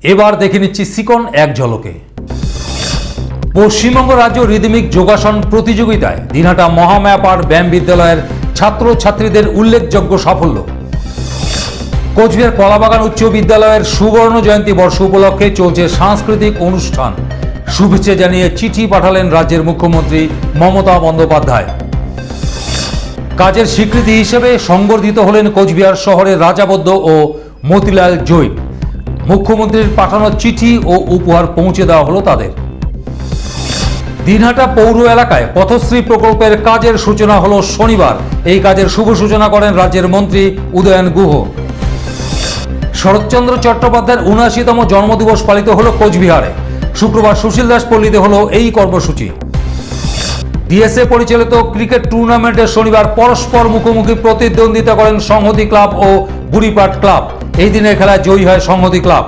এবার দেখে নিচ্ছি সিকন এক ঝলকে। পশ্চিমবঙ্গ রাজ্য রিদমিক যোগাসন প্রতিযোগিতায় দিনহাটা মহামায়াপাড় ব্যায়াম বিদ্যালয়ের ছাত্রছাত্রীদের উল্লেখযোগ্য সাফল্য। কোচবিহার কলাবাগান উচ্চ বিদ্যালয়ের সুবর্ণ জয়ন্তী বর্ষ উপলক্ষে চলছে সাংস্কৃতিক অনুষ্ঠান। শুভেচ্ছা জানিয়ে চিঠি পাঠালেন রাজ্যের মুখ্যমন্ত্রী মমতা বন্দ্যোপাধ্যায়। কাজের স্বীকৃতি হিসেবে সংবর্ধিত হলেন কোচবিহার শহরের রাজাবদ্ধ ও মতিলাল জৈন। মুখ্যমন্ত্রীর পাঠানো চিঠি ও উপহার পৌঁছে দেওয়া হলো তাদের। দিনহাটা পৌর এলাকায় পথশ্রী প্রকল্পের কাজের সূচনা হলো শনিবার। এই কাজের শুভ সূচনা করেন রাজ্যের মন্ত্রী উদয়ন গুহ। শরৎচন্দ্র চট্টোপাধ্যায়ের ৭৯তম জন্মদিবস পালিত হলো কোচবিহারে। শুক্রবার সুশীল দাস পল্লীতে হলো এই কর্মসূচি। ডিএসএ পরিচালিত ক্রিকেট টুর্নামেন্টে শনিবার পরস্পর মুখোমুখি প্রতিদ্বন্দ্বিতা করেন সংহতি ক্লাব ও বুড়িপাট ক্লাব। এই দিনের খেলায় জয়ী হয় সংহতি ক্লাব।